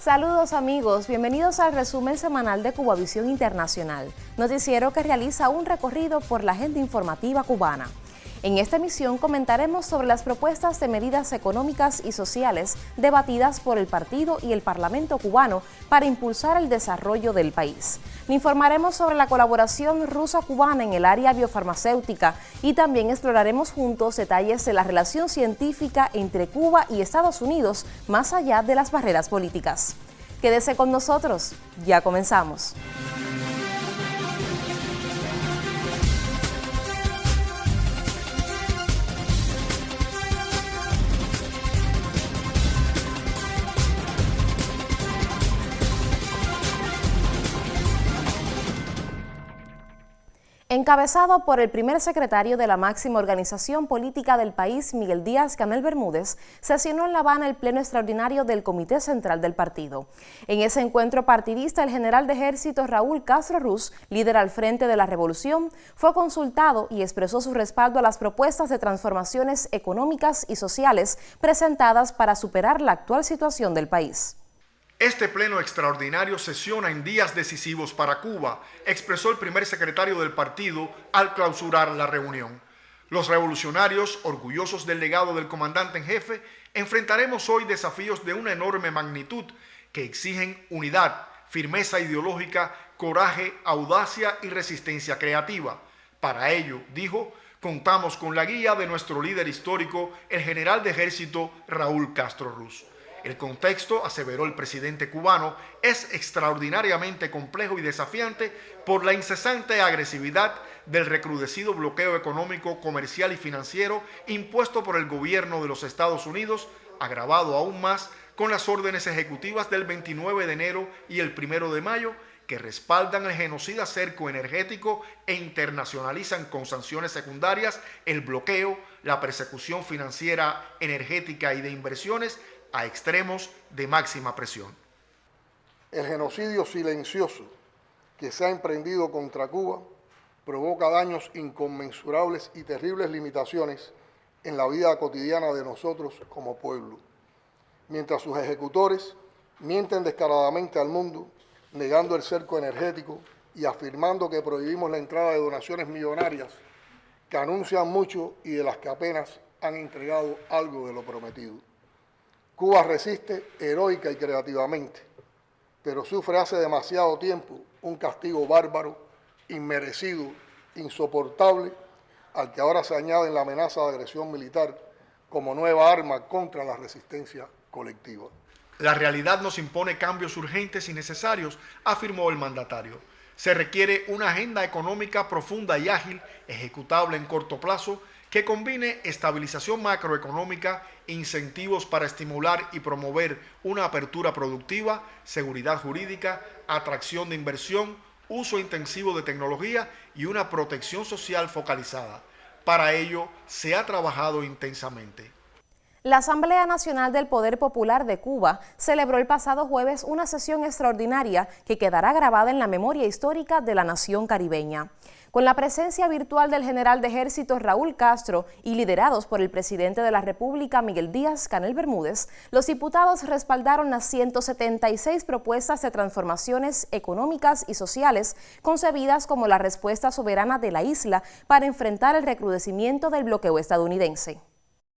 Saludos amigos, bienvenidos al resumen semanal de Cubavisión Internacional, noticiero que realiza un recorrido por la agenda informativa cubana. En esta emisión comentaremos sobre las propuestas de medidas económicas y sociales debatidas por el partido y el Parlamento cubano para impulsar el desarrollo del país. Le informaremos sobre la colaboración rusa-cubana en el área biofarmacéutica y también exploraremos juntos detalles de la relación científica entre Cuba y Estados Unidos más allá de las barreras políticas. Quédese con nosotros, ya comenzamos. Encabezado por el primer secretario de la máxima organización política del país, Miguel Díaz-Canel Bermúdez, sesionó en La Habana el pleno extraordinario del Comité Central del partido. En ese encuentro partidista, el general de ejército Raúl Castro Ruz, líder al frente de la revolución, fue consultado y expresó su respaldo a las propuestas de transformaciones económicas y sociales presentadas para superar la actual situación del país. Este pleno extraordinario sesiona en días decisivos para Cuba, expresó el primer secretario del partido al clausurar la reunión. Los revolucionarios, orgullosos del legado del comandante en jefe, enfrentaremos hoy desafíos de una enorme magnitud que exigen unidad, firmeza ideológica, coraje, audacia y resistencia creativa. Para ello, dijo, contamos con la guía de nuestro líder histórico, el general de ejército Raúl Castro Ruz. El contexto, aseveró el presidente cubano, es extraordinariamente complejo y desafiante por la incesante agresividad del recrudecido bloqueo económico, comercial y financiero impuesto por el gobierno de los Estados Unidos, agravado aún más con las órdenes ejecutivas del 29 de enero y el 1 de mayo, que respaldan el genocida cerco energético e internacionalizan con sanciones secundarias el bloqueo, la persecución financiera, energética y de inversiones a extremos de máxima presión. El genocidio silencioso que se ha emprendido contra Cuba provoca daños inconmensurables y terribles limitaciones en la vida cotidiana de nosotros como pueblo. Mientras sus ejecutores mienten descaradamente al mundo, negando el cerco energético y afirmando que prohibimos la entrada de donaciones millonarias que anuncian mucho y de las que apenas han entregado algo de lo prometido. Cuba resiste heroica y creativamente, pero sufre hace demasiado tiempo un castigo bárbaro, inmerecido, insoportable, al que ahora se añade la amenaza de agresión militar como nueva arma contra la resistencia colectiva. La realidad nos impone cambios urgentes y necesarios, afirmó el mandatario. Se requiere una agenda económica profunda y ágil, ejecutable en corto plazo, que combine estabilización macroeconómica, incentivos para estimular y promover una apertura productiva, seguridad jurídica, atracción de inversión, uso intensivo de tecnología y una protección social focalizada. Para ello, se ha trabajado intensamente. La Asamblea Nacional del Poder Popular de Cuba celebró el pasado jueves una sesión extraordinaria que quedará grabada en la memoria histórica de la nación caribeña. Con la presencia virtual del general de ejército Raúl Castro y liderados por el presidente de la República Miguel Díaz-Canel Bermúdez, los diputados respaldaron las 176 propuestas de transformaciones económicas y sociales concebidas como la respuesta soberana de la isla para enfrentar el recrudecimiento del bloqueo estadounidense.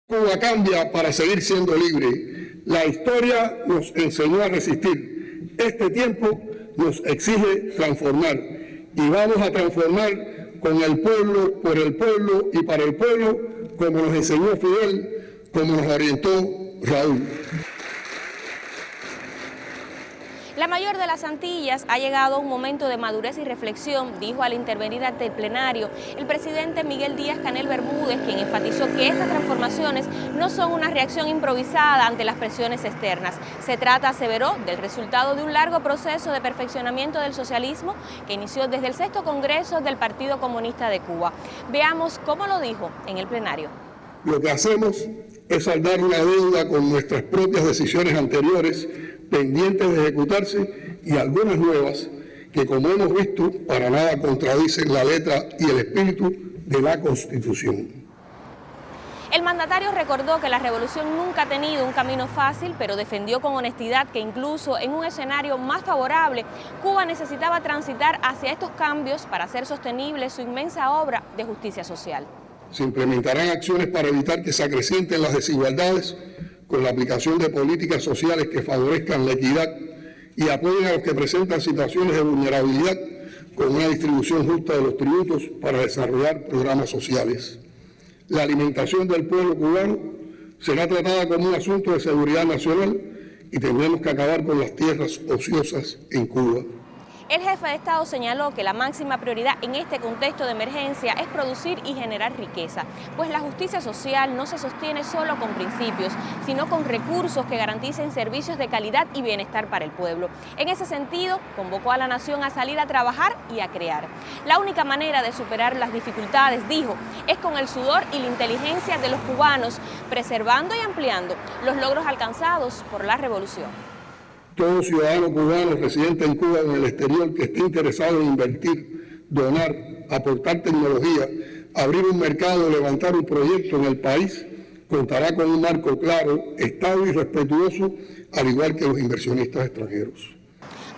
Cuba cambia para seguir siendo libre. La historia nos enseñó a resistir. Este tiempo nos exige transformar. Y vamos a transformar con el pueblo, por el pueblo y para el pueblo, como nos enseñó Fidel, como nos orientó Raúl. La mayor de las Antillas ha llegado a un momento de madurez y reflexión, dijo al intervenir ante el plenario el presidente Miguel Díaz-Canel Bermúdez, quien enfatizó que estas transformaciones no son una reacción improvisada ante las presiones externas. Se trata, aseveró, del resultado de un largo proceso de perfeccionamiento del socialismo que inició desde el 6º Congreso del Partido Comunista de Cuba. Veamos cómo lo dijo en el plenario. Lo que hacemos es saldar una deuda con nuestras propias decisiones anteriores pendientes de ejecutarse y algunas nuevas que, como hemos visto, para nada contradicen la letra y el espíritu de la Constitución. El mandatario recordó que la revolución nunca ha tenido un camino fácil, pero defendió con honestidad que incluso en un escenario más favorable, Cuba necesitaba transitar hacia estos cambios para hacer sostenible su inmensa obra de justicia social. Se implementarán acciones para evitar que se acrecienten las desigualdades con la aplicación de políticas sociales que favorezcan la equidad y apoyen a los que presentan situaciones de vulnerabilidad con una distribución justa de los tributos para desarrollar programas sociales. La alimentación del pueblo cubano será tratada como un asunto de seguridad nacional y tendremos que acabar con las tierras ociosas en Cuba. El jefe de Estado señaló que la máxima prioridad en este contexto de emergencia es producir y generar riqueza, pues la justicia social no se sostiene solo con principios, sino con recursos que garanticen servicios de calidad y bienestar para el pueblo. En ese sentido, convocó a la nación a salir a trabajar y a crear. La única manera de superar las dificultades, dijo, es con el sudor y la inteligencia de los cubanos, preservando y ampliando los logros alcanzados por la revolución. Todo ciudadano cubano residente en Cuba o en el exterior que esté interesado en invertir, donar, aportar tecnología, abrir un mercado, levantar un proyecto en el país, contará con un marco claro, estable y respetuoso, al igual que los inversionistas extranjeros.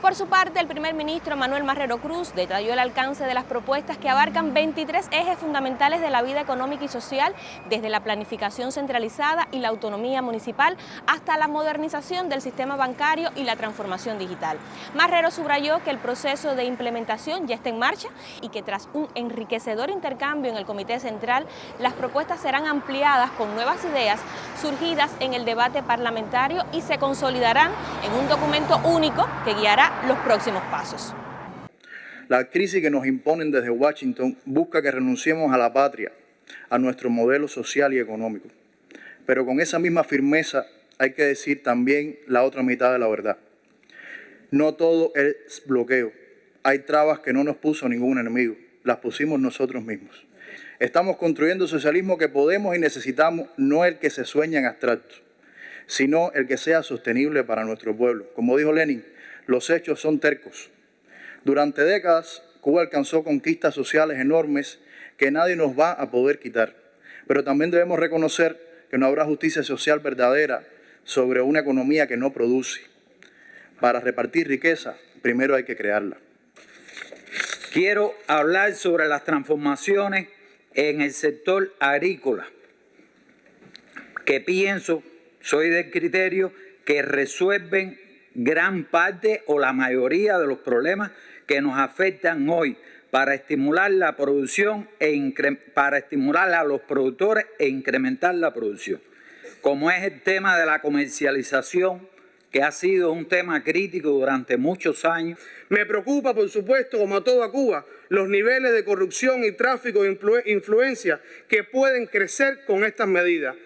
Por su parte, el primer ministro Manuel Marrero Cruz detalló el alcance de las propuestas que abarcan 23 ejes fundamentales de la vida económica y social, desde la planificación centralizada y la autonomía municipal hasta la modernización del sistema bancario y la transformación digital. Marrero subrayó que el proceso de implementación ya está en marcha y que tras un enriquecedor intercambio en el Comité Central, las propuestas serán ampliadas con nuevas ideas surgidas en el debate parlamentario y se consolidarán en un documento único que guiará los próximos pasos. La crisis que nos imponen desde Washington busca que renunciemos a la patria, a nuestro modelo social y económico. Pero con esa misma firmeza hay que decir también la otra mitad de la verdad. No todo es bloqueo. Hay trabas que no nos puso ningún enemigo, las pusimos nosotros mismos. Estamos construyendo el socialismo que podemos y necesitamos, no el que se sueña en abstracto, sino el que sea sostenible para nuestro pueblo. Como dijo Lenin, los hechos son tercos. Durante décadas, Cuba alcanzó conquistas sociales enormes que nadie nos va a poder quitar. Pero también debemos reconocer que no habrá justicia social verdadera sobre una economía que no produce. Para repartir riqueza, primero hay que crearla. Quiero hablar sobre las transformaciones en el sector agrícola, que pienso, soy del criterio, que resuelven gran parte o la mayoría de los problemas que nos afectan hoy para estimular la producción para estimular a los productores e incrementar la producción, como es el tema de la comercialización, que ha sido un tema crítico durante muchos años. Me preocupa, por supuesto, como a toda Cuba, los niveles de corrupción y tráfico de influencia que pueden crecer con estas medidas.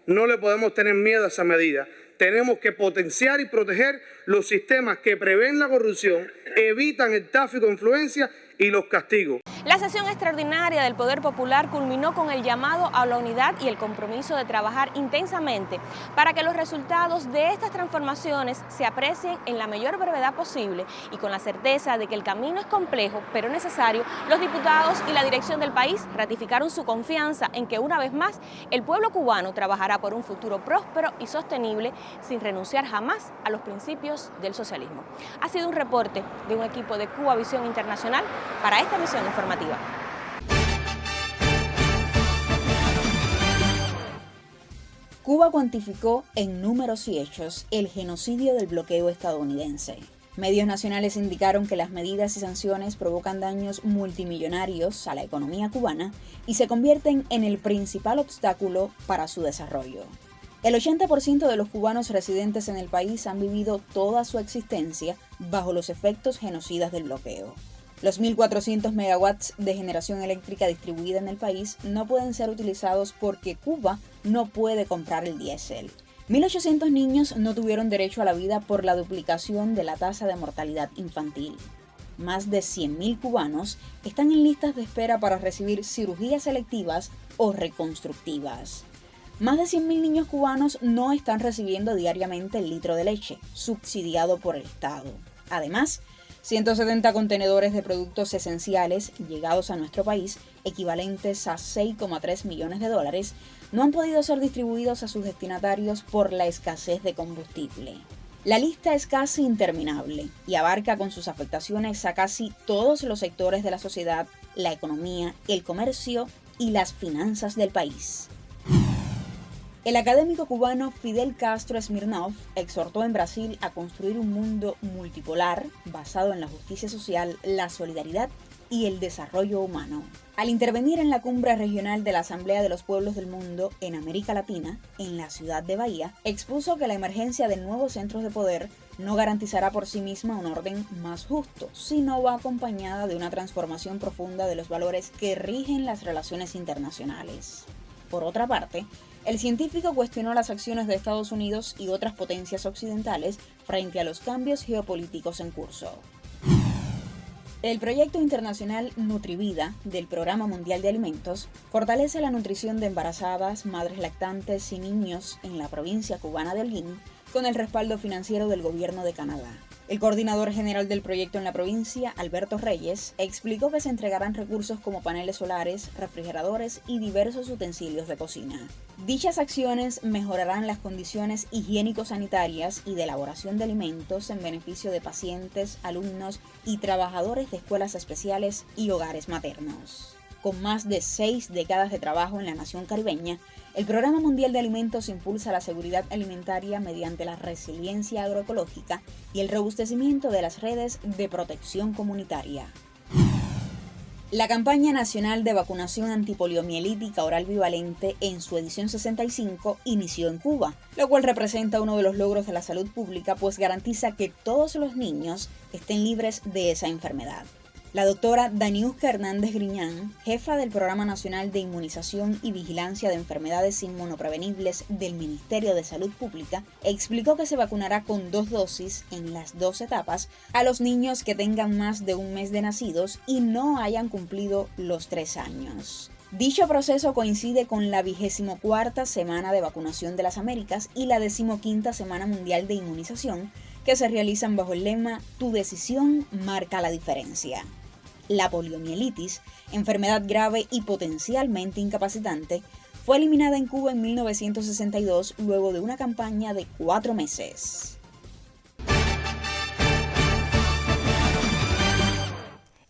No le podemos tener miedo a esa medida. Tenemos que potenciar y proteger los sistemas que prevén la corrupción, evitan el tráfico de influencia y los castigos. La sesión extraordinaria del Poder Popular culminó con el llamado a la unidad y el compromiso de trabajar intensamente para que los resultados de estas transformaciones se aprecien en la mayor brevedad posible y con la certeza de que el camino es complejo pero necesario. Los diputados y la dirección del país ratificaron su confianza en que una vez más el pueblo cubano trabajará por un futuro próspero y sostenible sin renunciar jamás a los principios del socialismo. Ha sido un reporte de un equipo de Cuba Visión Internacional para esta misión informativa. Cuba cuantificó en números y hechos el genocidio del bloqueo estadounidense. Medios nacionales indicaron que las medidas y sanciones provocan daños multimillonarios a la economía cubana y se convierten en el principal obstáculo para su desarrollo. El 80% de los cubanos residentes en el país han vivido toda su existencia bajo los efectos genocidas del bloqueo. Los 1.400 megawatts de generación eléctrica distribuida en el país no pueden ser utilizados porque Cuba no puede comprar el diésel. 1.800 niños no tuvieron derecho a la vida por la duplicación de la tasa de mortalidad infantil. Más de 100.000 cubanos están en listas de espera para recibir cirugías selectivas o reconstructivas. Más de 100.000 niños cubanos no están recibiendo diariamente el litro de leche, subsidiado por el Estado. Además, 170 contenedores de productos esenciales llegados a nuestro país, equivalentes a $6,3 millones, no han podido ser distribuidos a sus destinatarios por la escasez de combustible. La lista es casi interminable y abarca con sus afectaciones a casi todos los sectores de la sociedad, la economía, el comercio y las finanzas del país. El académico cubano Fidel Castro Smirnov exhortó en Brasil a construir un mundo multipolar basado en la justicia social, la solidaridad y el desarrollo humano. Al intervenir en la cumbre regional de la Asamblea de los Pueblos del Mundo en América Latina, en la ciudad de Bahía, expuso que la emergencia de nuevos centros de poder no garantizará por sí misma un orden más justo, sino va acompañada de una transformación profunda de los valores que rigen las relaciones internacionales. Por otra parte, el científico cuestionó las acciones de Estados Unidos y otras potencias occidentales frente a los cambios geopolíticos en curso. El proyecto internacional Nutrivida del Programa Mundial de Alimentos fortalece la nutrición de embarazadas, madres lactantes y niños en la provincia cubana de Holguín con el respaldo financiero del gobierno de Canadá. El coordinador general del proyecto en la provincia, Alberto Reyes, explicó que se entregarán recursos como paneles solares, refrigeradores y diversos utensilios de cocina. Dichas acciones mejorarán las condiciones higiénico-sanitarias y de elaboración de alimentos en beneficio de pacientes, alumnos y trabajadores de escuelas especiales y hogares maternos. Con más de 6 décadas de trabajo en la nación caribeña, el Programa Mundial de Alimentos impulsa la seguridad alimentaria mediante la resiliencia agroecológica y el robustecimiento de las redes de protección comunitaria. La campaña nacional de vacunación antipoliomielítica oral bivalente en su edición 65 inició en Cuba, lo cual representa uno de los logros de la salud pública, pues garantiza que todos los niños estén libres de esa enfermedad. La doctora Daniuska Hernández Griñán, jefa del Programa Nacional de Inmunización y Vigilancia de Enfermedades Inmunoprevenibles del Ministerio de Salud Pública, explicó que se vacunará con 2 dosis en las 2 etapas a los niños que tengan más de un mes de nacidos y no hayan cumplido los 3 años. Dicho proceso coincide con la 24ª Semana de Vacunación de las Américas y la 15ª Semana Mundial de Inmunización, que se realizan bajo el lema «Tu decisión marca la diferencia». La poliomielitis, enfermedad grave y potencialmente incapacitante, fue eliminada en Cuba en 1962 luego de una campaña de 4 meses.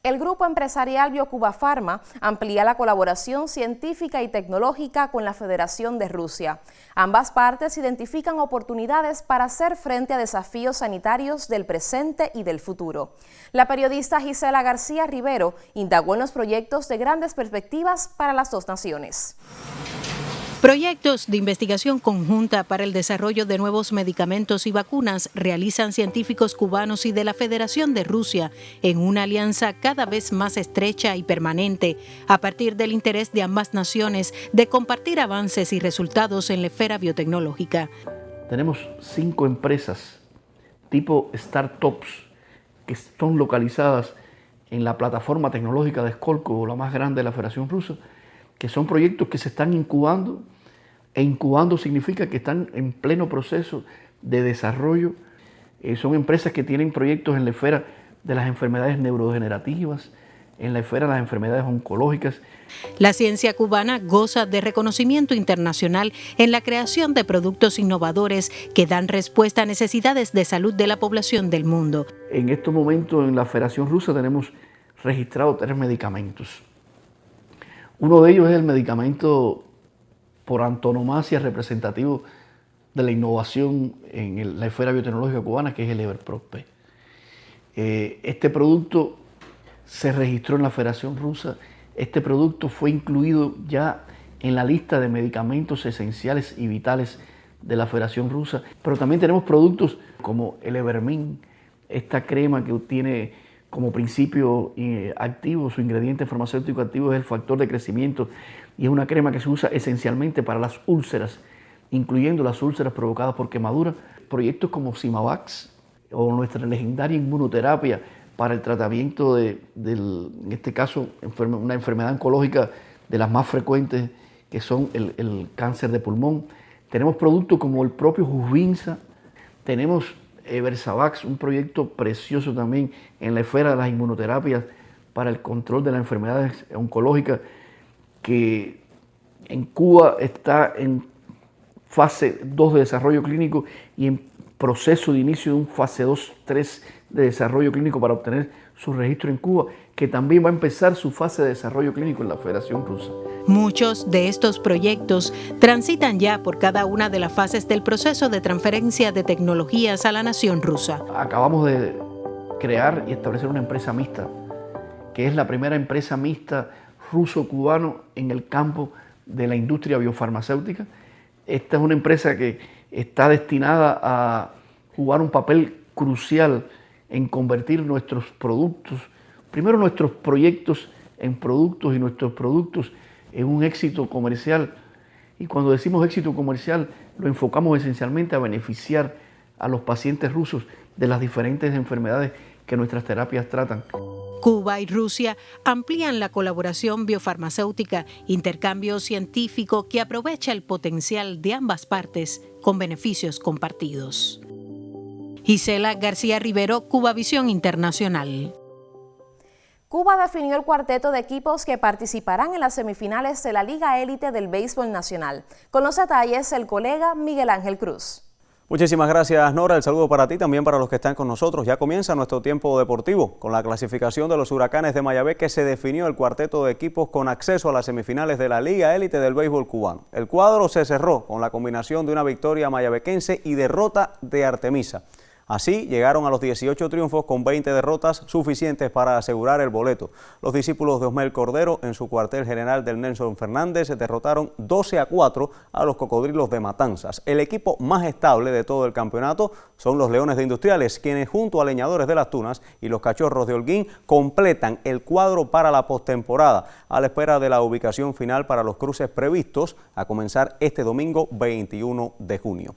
El grupo empresarial Biocuba Pharma amplía la colaboración científica y tecnológica con la Federación de Rusia. Ambas partes identifican oportunidades para hacer frente a desafíos sanitarios del presente y del futuro. La periodista Gisela García Rivero indagó en los proyectos de grandes perspectivas para las 2 naciones. Proyectos de investigación conjunta para el desarrollo de nuevos medicamentos y vacunas realizan científicos cubanos y de la Federación de Rusia en una alianza cada vez más estrecha y permanente a partir del interés de ambas naciones de compartir avances y resultados en la esfera biotecnológica. Tenemos 5 empresas tipo startups que son localizadas en la plataforma tecnológica de Skolkovo, la más grande de la Federación Rusa, que son proyectos que se están incubando. E incubando significa que están en pleno proceso de desarrollo. Son empresas que tienen proyectos en la esfera de las enfermedades neurodegenerativas, en la esfera de las enfermedades oncológicas. La ciencia cubana goza de reconocimiento internacional en la creación de productos innovadores que dan respuesta a necesidades de salud de la población del mundo. En estos momentos en la Federación Rusa tenemos registrados 3 medicamentos. Uno de ellos es el medicamento por antonomasia representativo de la innovación en la esfera biotecnológica cubana, que es el Everproc-P. Este producto se registró en la Federación Rusa. Este producto fue incluido ya en la lista de medicamentos esenciales y vitales de la Federación Rusa. Pero también tenemos productos como el Evermin, esta crema que tiene como principio activo, su ingrediente farmacéutico activo es el factor de crecimiento y es una crema que se usa esencialmente para las úlceras, incluyendo las úlceras provocadas por quemaduras. Proyectos como Simavax o nuestra legendaria inmunoterapia para el tratamiento en este caso, una enfermedad oncológica de las más frecuentes que son el cáncer de pulmón. Tenemos productos como el propio Jubinsa, tenemos Versavax, un proyecto precioso también en la esfera de las inmunoterapias para el control de las enfermedades oncológicas que En Cuba está en fase 2 de desarrollo clínico y en proceso de inicio de un fase 2-3 de desarrollo clínico para obtener su registro en Cuba, que también va a empezar su fase de desarrollo clínico en la Federación Rusa. Muchos de estos proyectos transitan ya por cada una de las fases del proceso de transferencia de tecnologías a la nación rusa. Acabamos de crear y establecer una empresa mixta, que es la primera empresa mixta ruso-cubano en el campo de la industria biofarmacéutica. Esta es una empresa que está destinada a jugar un papel crucial en convertir nuestros productos, primero nuestros proyectos en productos y nuestros productos en un éxito comercial. Y cuando decimos éxito comercial, lo enfocamos esencialmente a beneficiar a los pacientes rusos de las diferentes enfermedades que nuestras terapias tratan. Cuba y Rusia amplían la colaboración biofarmacéutica, intercambio científico que aprovecha el potencial de ambas partes con beneficios compartidos. Gisela García Rivero, Cubavisión Internacional. Cuba definió el cuarteto de equipos que participarán en las semifinales de la Liga Élite del Béisbol Nacional. Con los detalles, el colega Miguel Ángel Cruz. Muchísimas gracias, Nora. El saludo para ti, también para los que están con nosotros. Ya comienza nuestro tiempo deportivo con la clasificación de los Huracanes de Mayagüez, que se definió el cuarteto de equipos con acceso a las semifinales de la Liga Élite del Béisbol Cubano. El cuadro se cerró con la combinación de una victoria mayabequense y derrota de Artemisa. Así llegaron a los 18 triunfos con 20 derrotas, suficientes para asegurar el boleto. Los discípulos de Osmel Cordero, en su cuartel general del Nelson Fernández, derrotaron 12-4 a los Cocodrilos de Matanzas. El equipo más estable de todo el campeonato son los Leones de Industriales, quienes junto a Leñadores de las Tunas y los Cachorros de Holguín completan el cuadro para la postemporada, a la espera de la ubicación final para los cruces previstos a comenzar este domingo 21 de junio.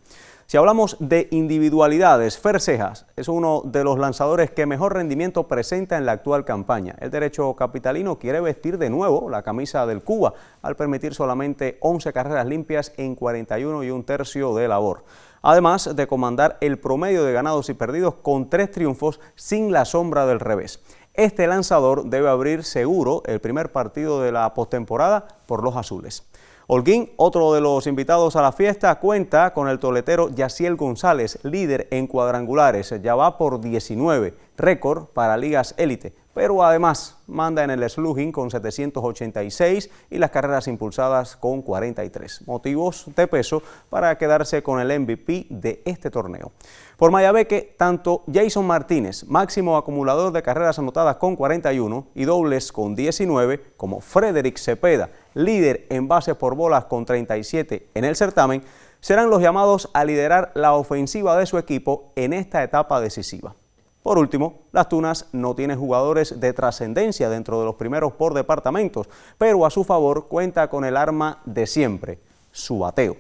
Si hablamos de individualidades, Fer Cejas es uno de los lanzadores que mejor rendimiento presenta en la actual campaña. El derecho capitalino quiere vestir de nuevo la camisa del Cuba al permitir solamente 11 carreras limpias en 41 1/3 de labor. Además de comandar el promedio de ganados y perdidos con 3 triunfos sin la sombra del revés. Este lanzador debe abrir seguro el primer partido de la postemporada por los azules. Holguín, otro de los invitados a la fiesta, cuenta con el toletero Yaciel González, líder en cuadrangulares, ya va por 19, récord para ligas élite, pero además manda en el slugging con 786 y las carreras impulsadas con 43. Motivos de peso para quedarse con el MVP de este torneo. Por Mayabeque, tanto Jason Martínez, máximo acumulador de carreras anotadas con 41 y dobles con 19, como Frederick Cepeda, líder en bases por bolas con 37 en el certamen, serán los llamados a liderar la ofensiva de su equipo en esta etapa decisiva. Por último, las Tunas no tienen jugadores de trascendencia dentro de los primeros por departamentos, pero a su favor cuenta con el arma de siempre, su bateo.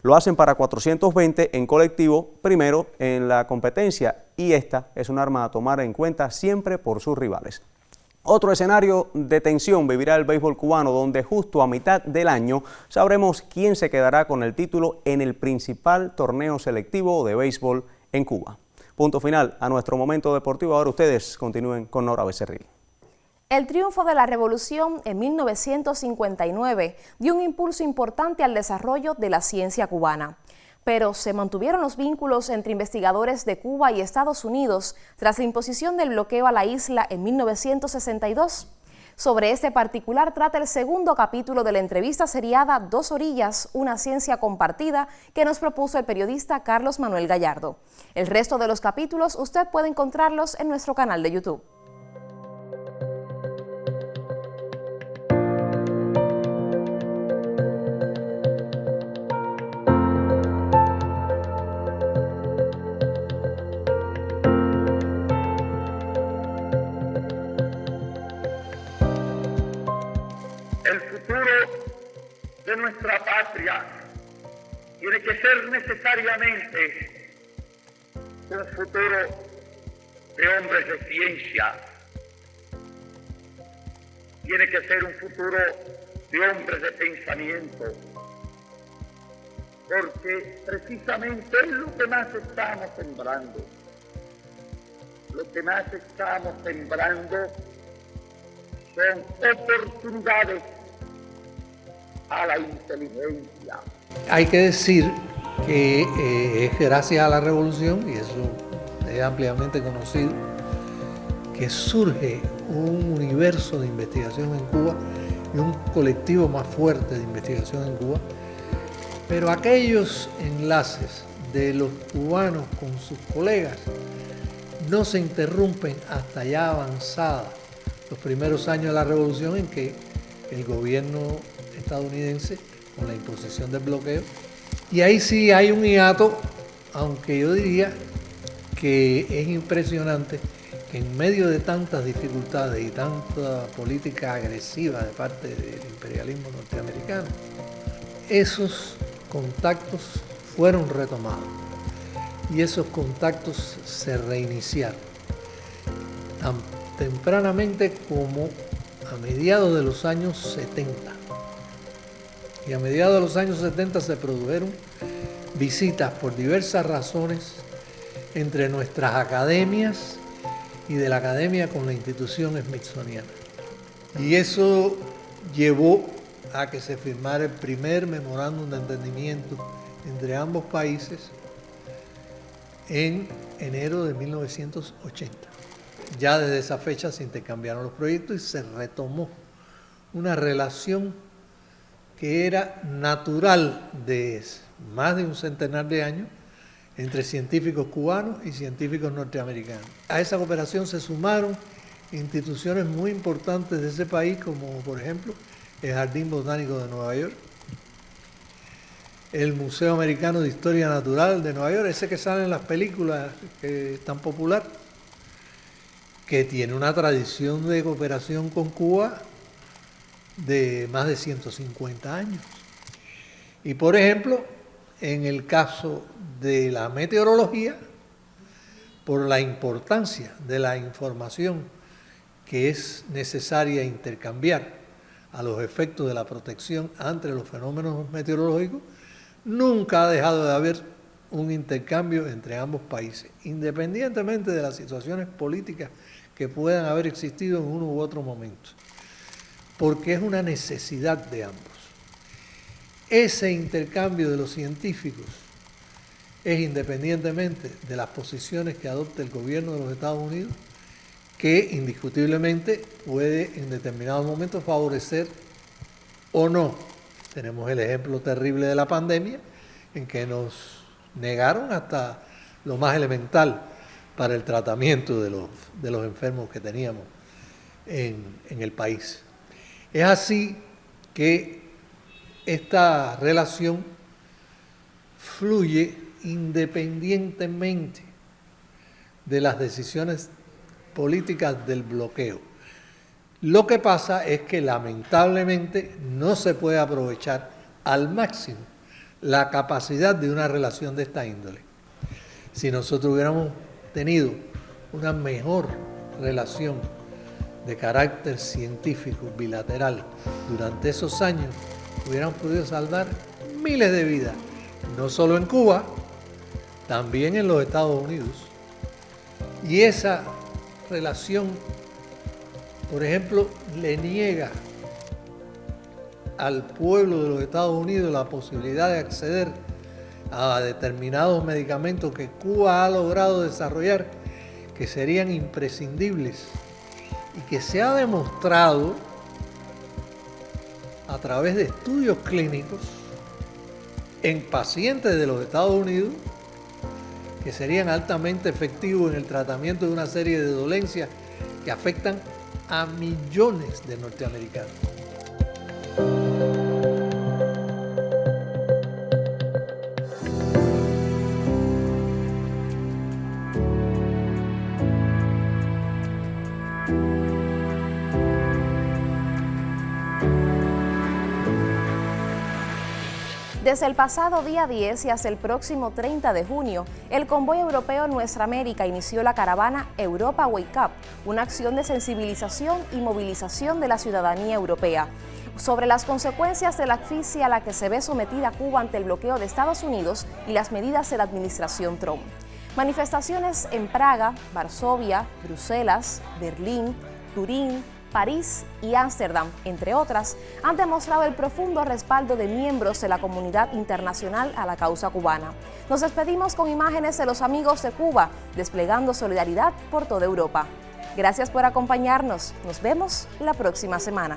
Lo hacen para 420 en colectivo, primero en la competencia, y esta es un arma a tomar en cuenta siempre por sus rivales. Otro escenario de tensión vivirá el béisbol cubano, donde justo a mitad del año sabremos quién se quedará con el título en el principal torneo selectivo de béisbol en Cuba. Punto final a nuestro momento deportivo. Ahora ustedes continúen con Nora Becerril. El triunfo de la Revolución en 1959 dio un impulso importante al desarrollo de la ciencia cubana. Pero se mantuvieron los vínculos entre investigadores de Cuba y Estados Unidos tras la imposición del bloqueo a la isla en 1962. Sobre este particular trata el segundo capítulo de la entrevista seriada Dos Orillas, una ciencia compartida, que nos propuso el periodista Carlos Manuel Gallardo. El resto de los capítulos usted puede encontrarlos en nuestro canal de YouTube. El futuro de nuestra patria tiene que ser necesariamente un futuro de hombres de ciencia, tiene que ser un futuro de hombres de pensamiento, porque precisamente es lo que más estamos sembrando. Lo que más estamos sembrando son oportunidades a la inteligencia. Hay que decir que es gracias a la revolución, y eso es ampliamente conocido, que surge un universo de investigación en Cuba y un colectivo más fuerte de investigación en Cuba, pero aquellos enlaces de los cubanos con sus colegas no se interrumpen hasta ya avanzada los primeros años de la revolución, en que el gobierno estadounidense, con la imposición del bloqueo, y ahí sí hay un hiato, aunque yo diría que es impresionante que en medio de tantas dificultades y tanta política agresiva de parte del imperialismo norteamericano, esos contactos fueron retomados y esos contactos se reiniciaron tan tempranamente como a mediados de los años 70. Y a mediados de los años 70 se produjeron visitas por diversas razones entre nuestras academias y de la academia con la institución smithsoniana. Y eso llevó a que se firmara el primer memorándum de entendimiento entre ambos países en enero de 1980. Ya desde esa fecha se intercambiaron los proyectos y se retomó una relación que era natural de más de un centenar de años entre científicos cubanos y científicos norteamericanos. A esa cooperación se sumaron instituciones muy importantes de ese país, como por ejemplo el Jardín Botánico de Nueva York, el Museo Americano de Historia Natural de Nueva York, ese que sale en las películas, que es tan popular, que tiene una tradición de cooperación con Cuba de más de 150 años. Y por ejemplo, en el caso de la meteorología, por la importancia de la información que es necesaria intercambiar a los efectos de la protección ante los fenómenos meteorológicos, nunca ha dejado de haber un intercambio entre ambos países, independientemente de las situaciones políticas que puedan haber existido en uno u otro momento, porque es una necesidad de ambos. Ese intercambio de los científicos es independientemente de las posiciones que adopte el gobierno de los Estados Unidos, que indiscutiblemente puede en determinados momentos favorecer o no. Tenemos el ejemplo terrible de la pandemia, en que nos negaron hasta lo más elemental para el tratamiento de los enfermos que teníamos en el país. Es así que esta relación fluye independientemente de las decisiones políticas del bloqueo. Lo que pasa es que lamentablemente no se puede aprovechar al máximo la capacidad de una relación de esta índole. Si nosotros hubiéramos tenido una mejor relación de carácter científico bilateral durante esos años, hubiéramos podido salvar miles de vidas, no solo en Cuba, también en los Estados Unidos. Y esa relación, por ejemplo, le niega al pueblo de los Estados Unidos la posibilidad de acceder a determinados medicamentos que Cuba ha logrado desarrollar, que serían imprescindibles y que se ha demostrado a través de estudios clínicos en pacientes de los Estados Unidos, que serían altamente efectivos en el tratamiento de una serie de dolencias que afectan a millones de norteamericanos. Desde el pasado día 10 y hasta el próximo 30 de junio, el convoy europeo Nuestra América inició la caravana Europa Wake Up, una acción de sensibilización y movilización de la ciudadanía europea sobre las consecuencias de la asfixia a la que se ve sometida Cuba ante el bloqueo de Estados Unidos y las medidas de la administración Trump. Manifestaciones en Praga, Varsovia, Bruselas, Berlín, Turín, París y Ámsterdam, entre otras, han demostrado el profundo respaldo de miembros de la comunidad internacional a la causa cubana. Nos despedimos con imágenes de los amigos de Cuba, desplegando solidaridad por toda Europa. Gracias por acompañarnos. Nos vemos la próxima semana.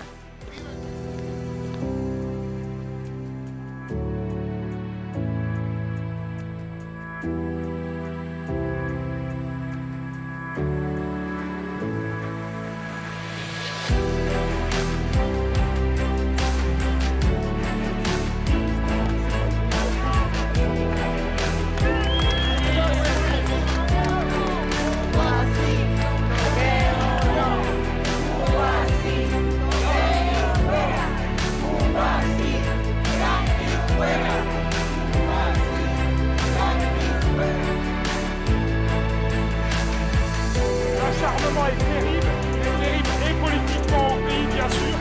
L'acharnement est terrible et politiquement en pays, bien sûr.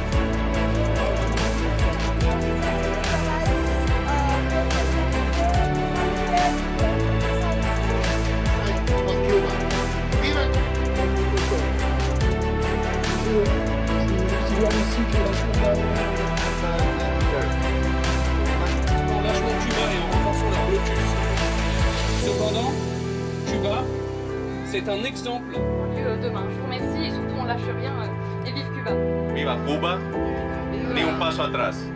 En lâchant Cuba et en renforçant leur blocus. Cependant, Cuba, c'est un exemple. Demain. Je vous remercie et surtout on lâche rien et vive Cuba. Viva Cuba, ni un paso atrás.